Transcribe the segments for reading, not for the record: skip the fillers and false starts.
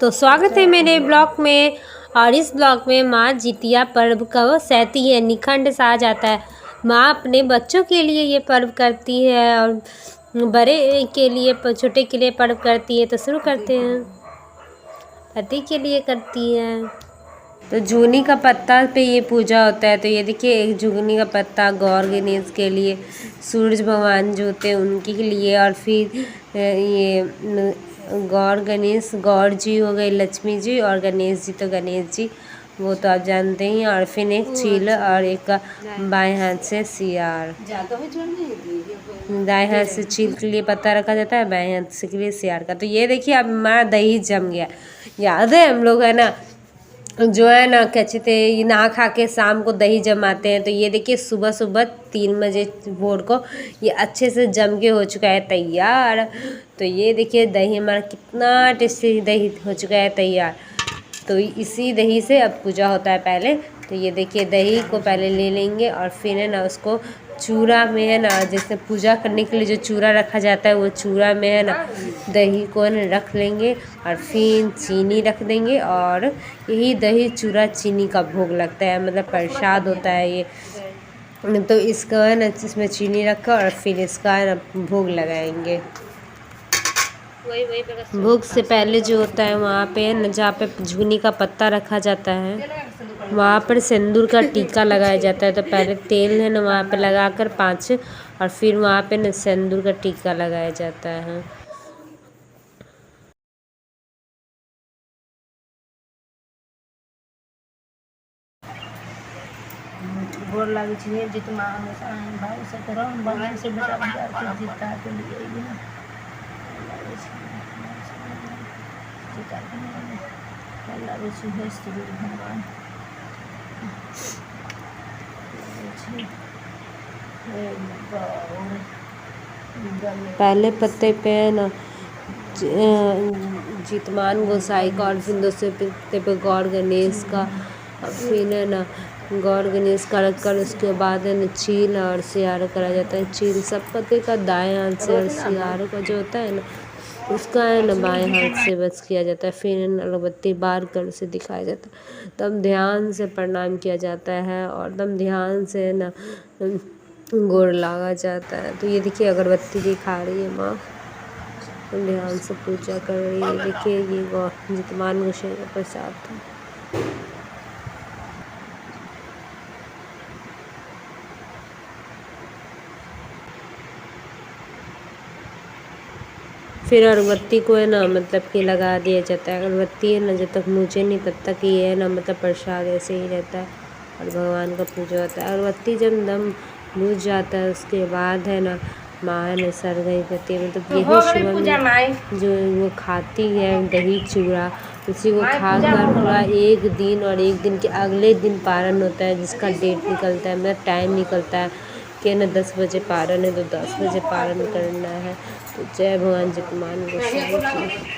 तो स्वागत है मेरे ब्लॉग में। और इस ब्लॉग में माँ जितिया पर्व को सहती है, निखंड सा जाता है। माँ अपने बच्चों के लिए ये पर्व करती है और बड़े के लिए छोटे के लिए पर्व करती है। तो शुरू करते हैं। पति के लिए करती है तो झुगनी का पत्ता पे ये पूजा होता है। तो ये देखिए, एक झुगनी का पत्ता गौर गणेश के लिए, सूरज भगवान जो होते हैं उनके लिए, और फिर ये गौर गणेश, गौर जी हो गए, लक्ष्मी जी, और गणेश जी तो गणेश जी वो तो आप जानते ही। और फिर एक चील और एक बाएं हाथ से सियार। दाएं हाथ से चील के लिए पत्ता रखा जाता है, बाएं हाथ से के लिए सियार का। तो ये देखिए अब हमारा दही जम गया। याद है हम लोग है ना, जो है ना क्या कहते हैं, नहा खा के शाम को दही जमाते हैं। तो ये देखिए सुबह सुबह 3 बजे भोर को ये अच्छे से जम के हो चुका है तैयार। तो ये देखिए दही हमारा कितना टेस्टी दही हो चुका है तैयार। तो इसी दही से अब पूजा होता है पहले। तो ये देखिए दही को पहले ले लेंगे और फिर है ना उसको चूड़ा में है ना, जैसे पूजा करने के लिए जो चूड़ा रखा जाता है वो चूड़ा में है ना दही को है ना रख लेंगे, और फिर चीनी रख देंगे। और यही दही चूड़ा चीनी का भोग लगता है, मतलब प्रसाद होता है ये। तो इसका है ना इसमें चीनी रखा और फिर इसका है ना भोग लगाएंगे। भोग से पहले जो होता है वहाँ पे न, जहाँ पे झुगनी का पत्ता रखा जाता है वहाँ पर सिंदूर का टीका लगाया जाता है। तो पहले तेल है ना वहाँ पे लगाकर 5, और फिर वहाँ पे न सिंदूर का टीका लगाया जाता है। गोर लागे छिए जितना हमेशा भाई से करो बगल से बेटा बिचार के जीता के लिए भी ना जीता के लिए लागे छिए स्त्री भगवान पहले पत्ते पे है ना जितमान गोसाई का, और फिर दूसरे पत्ते पे गौर गणेश का, और फिर है ना गौर गणेश का रखकर उसके बाद है ना चील और सियार करा जाता है। चील सब पत्ते का दाएं हाथ से, और सियार का जो होता है ना उसका है ना बाएं हाथ से बस किया जाता है। फिर अगरबत्ती बार कर उसे दिखाया जाता है, तब ध्यान से प्रणाम किया जाता है और तब ध्यान से है ना गोर लागा जाता है। तो ये देखिए अगरबत्ती दिखा रही है माँ, ध्यान से पूजा कर रही है। देखिए ये जितमान गोसाई का प्रसाद था। फिर अगरबत्ती को है ना मतलब कि लगा दिया जाता है। अगरबत्ती है ना जब तक मुझे नहीं तब तक ये है ना मतलब प्रसाद ऐसे ही रहता है और भगवान का पूजा होता है। अगरबत्ती जब दम बुझ जाता है उसके बाद है ना माँ है ना सरगई करती है, मतलब यही सुबह में जो वो खाती है दही चूड़ा, उसी को खाकर पूरा एक दिन और एक दिन के अगले दिन पारण होता है, जिसका डेट निकलता है, मतलब टाइम निकलता है कि ना 10 बजे पारण है तो 10 बजे पारण करना है। तो जय भगवान जितमान गोसाई की।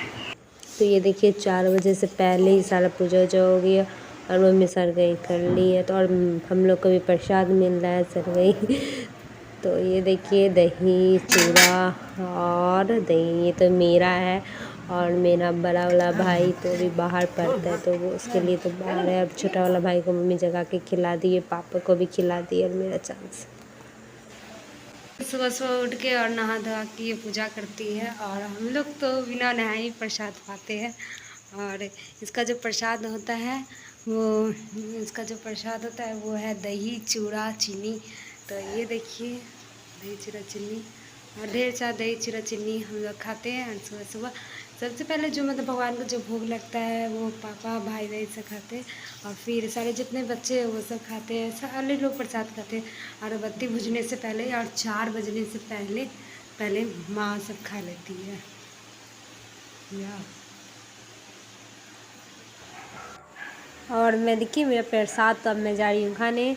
तो ये देखिए 4 बजे से पहले ही सारा पूजा उजा हो गया और मम्मी सरगई कर ली है। तो और हम लोग को भी प्रसाद मिल रहा है सरगई। तो ये देखिए दही चूड़ा और दही, ये तो मेरा है और मेरा बड़ा वाला भाई तो भी बाहर पढ़ता है तो वो उसके लिए तो बाहर है। अब छोटा वाला भाई को मम्मी जगा के खिला दिए, पापा को भी खिला दिए और मेरा चांस। सुबह सुबह उठ के और नहा धोआ के ये पूजा करती है, और हम लोग तो बिना नहाए ही प्रसाद पाते हैं। और इसका जो प्रसाद होता है वो है दही चूड़ा चीनी। तो ये देखिए दही चूड़ा चीनी और ढेर सारा दही चूड़ा चीनी हम लोग खाते हैं। और सुबह सुबह सबसे पहले जो मतलब भगवान को जो भोग लगता है वो पापा भाई बहन सब खाते हैं, और फिर सारे जितने बच्चे हैं वो सब खाते हैं, सारे लोग प्रसाद खाते हैं। और बत्ती बुझने से पहले और 4 बजने से पहले माँ सब खा लेती है। और मैं देखिए मेरा प्रसाद तो अब मैं जा रही हूँ खाने।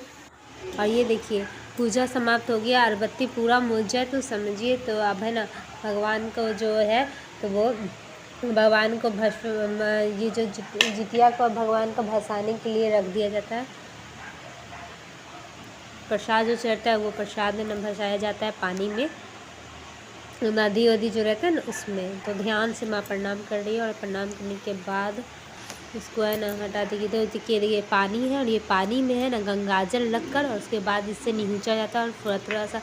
और ये देखिए पूजा समाप्त हो गया, अगरबत्ती पूरा मुझ जाए तो समझिए तो अब है ना भगवान को जो है तो वो भगवान को ये जो जितिया को भगवान को भसाने के लिए रख दिया जाता है। प्रसाद जो चढ़ता है वो प्रसाद में न भसाया जाता है पानी में। नदी वदी जो रहता है ना उसमें। तो ध्यान से माँ प्रणाम कर रही है और प्रणाम करने के बाद इसको है ना हटा देगी। तो देखिए पानी है और ये पानी में है ना गंगाजल लगकर और उसके बाद इससे निहुंचा जाता है और थोड़ा थोड़ा सा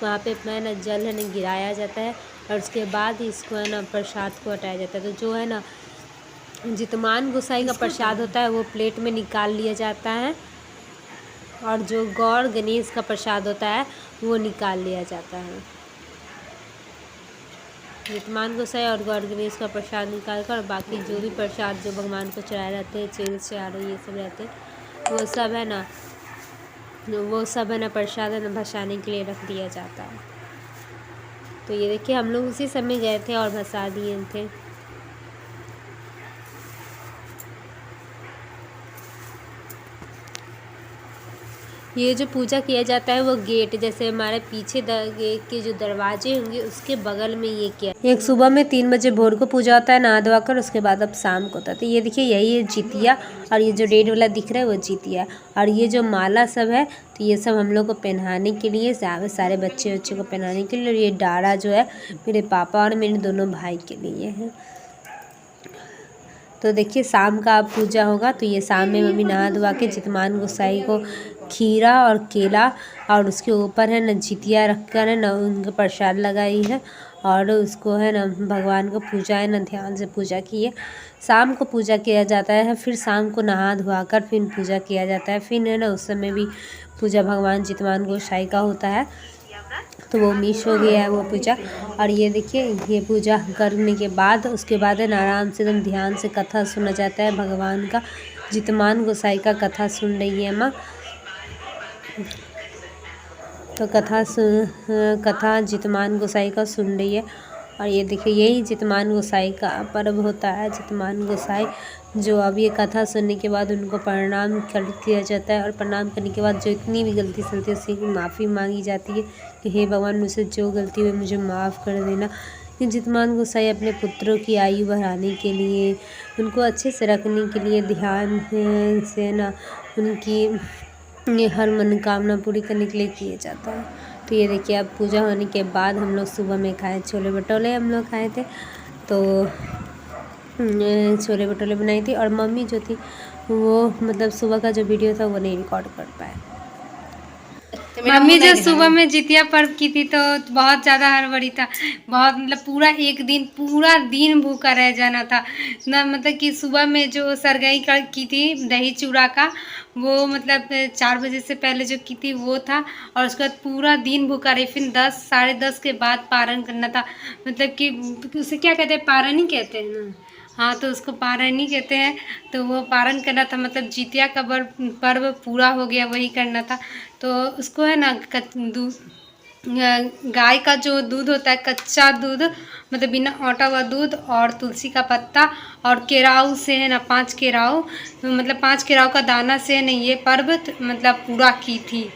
वहाँ पे है ना जल है ना गिराया जाता है और उसके बाद इसको है ना प्रसाद को हटाया जाता है। तो जो है ना जितमान गोसाई का प्रसाद होता है वो प्लेट में निकाल लिया जाता है और जो गौर गणेश का प्रसाद होता है वो निकाल लिया जाता है। जितमान गोसाई और गौर गणेश का प्रसाद निकाल कर बाकी जो भी प्रसाद जो भगवान को चढ़ाए रहते हैं, चेल चारो ये सब रहते हैं, वो सब है ना प्रसाद है ना भसाने के लिए रख दिया जाता है। तो ये देखिए हम लोग उसी समय गए थे और भसा दिए थे। ये जो पूजा किया जाता है वो गेट जैसे हमारे पीछे गेट के जो दरवाजे होंगे उसके बगल में ये किया। एक सुबह में 3 बजे भोर को पूजा होता है नहा धोवा कर, उसके बाद अब शाम को होता है। तो ये देखिए यही है जितिया और ये जो रेड वाला दिख रहा है वो जितिया और ये जो माला सब है तो ये सब हम लोग को पहनाने के लिए, सारे बच्चे को पहनाने के लिए। और ये डारा जो है मेरे पापा और मेरे दोनों भाई के लिए है। तो देखिए शाम का अब पूजा होगा। तो ये शाम में मम्मी नहा धोवा के जितमान गोसाई को खीरा और केला और उसके ऊपर है ना जितिया रख कर है ना उनका प्रसाद लगाई है और उसको है ना भगवान को पूजा है ना ध्यान से पूजा की है। शाम को पूजा किया जाता है, फिर शाम को नहा धोवा कर फिर पूजा किया जाता है। फिर है ना उस समय भी पूजा भगवान जितमान गोसाई का होता है। तो वो मिस हो गया है वो पूजा। और ये देखिए ये पूजा करने के बाद उसके बाद है ना आराम से एकदम ध्यान से कथा सुना जाता है भगवान का। जितमान गोसाई का कथा सुन रही है माँ। तो कथा जितमान गोसाई का सुन रही है। और ये देखिए यही जितमान गोसाई का पर्व होता है। जितमान गोसाई जो अब ये कथा सुनने के बाद उनको प्रणाम कर दिया जाता है और प्रणाम करने के बाद जो इतनी भी गलती सलती है उसकी माफ़ी मांगी जाती है कि हे भगवान मुझसे जो गलती हुई मुझे माफ़ कर देना। कि जितमान गोसाई अपने पुत्रों की आयु बढ़ाने के लिए, उनको अच्छे से रखने के लिए ध्यान से ना उनकी ये हर मनोकामना पूरी करने के लिए किए जाता है। तो ये देखिए अब पूजा होने के बाद हम लोग सुबह में खाए छोले भटूरे हम लोग खाए थे। तो छोले भटूरे बनाई थी और मम्मी जो थी वो मतलब सुबह का जो वीडियो था वो नहीं रिकॉर्ड कर पाए। मम्मी जो सुबह में जितिया पर्व की थी तो बहुत ज़्यादा हड़बड़ी था। बहुत मतलब पूरा दिन भूखा रह जाना था ना। मतलब कि सुबह में जो सरगई की थी दही चूड़ा का वो मतलब 4 बजे से पहले जो की थी वो था और उसके बाद पूरा दिन भूखा रही। फिर 10 साढ़े 10 के बाद पारण करना था। मतलब कि उसे क्या कहते हैं, पारण ही कहते हैं ना। हाँ तो उसको पारण ही कहते हैं। तो वो पारण करना था, मतलब जितिया का पर्व पूरा हो गया वही करना था। तो उसको है ना गाय का जो दूध होता है कच्चा दूध, मतलब बिना औटा हुआ दूध और तुलसी का पत्ता और केराव से है ना 5 केराव, मतलब 5 केराव का दाना से है ना ये पर्व मतलब पूरा की थी।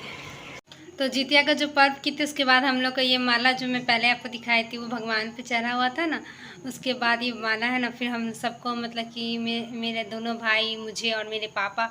तो जितिया का जो पर्व की थी उसके बाद हम लोग का ये माला जो मैं पहले आपको दिखाई थी वो भगवान पे चढ़ा हुआ था ना। उसके बाद ये माला है ना फिर हम सबको मतलब कि मेरे दोनों भाई, मुझे और मेरे पापा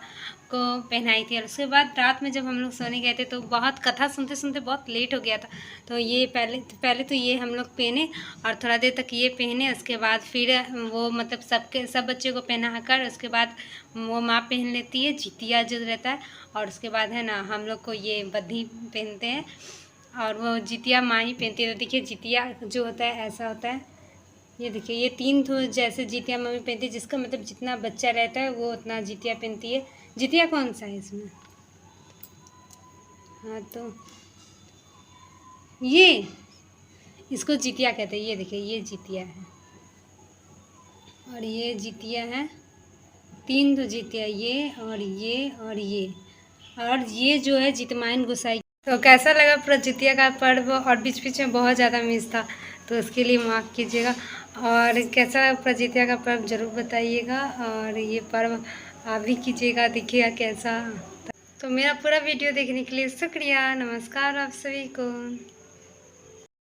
को पहनाई थी। और उसके बाद रात में जब हम लोग सोने गए थे तो बहुत कथा सुनते सुनते बहुत लेट हो गया था। तो ये पहले तो ये हम लोग पहने और थोड़ा देर तक ये पहने। उसके बाद फिर वो मतलब सब बच्चों को पहना कर उसके बाद वो माँ पहन लेती है जितिया जो रहता है। और उसके बाद है ना हम लोग को ये बद्धी पहनते हैं और वो जितिया माँ ही पहनती है। तो देखिए जितिया जो होता है ऐसा होता है। ये देखिए ये 3 तो जैसे जितिया मम्मी पहनती है, जिसका मतलब जितना बच्चा रहता है वो उतना जितिया पहनती है। जितिया कौन सा है इसमें? हाँ तो ये इसको जितिया कहते हैं। ये देखिए ये जितिया है और ये जितिया है। 3 तो जितिया, ये और ये और ये जो है जितमान गोसाई। तो कैसा लगा पूरा जितिया का पर्व? और बीच बीच में बहुत ज़्यादा मिस था तो उसके लिए माफ़ कीजिएगा। और कैसा लगा पूरा जितिया का पर्व ज़रूर बताइएगा और ये पर्व आप भी कीजिएगा, देखिएगा कैसा। तो मेरा पूरा वीडियो देखने के लिए शुक्रिया। नमस्कार आप सभी को।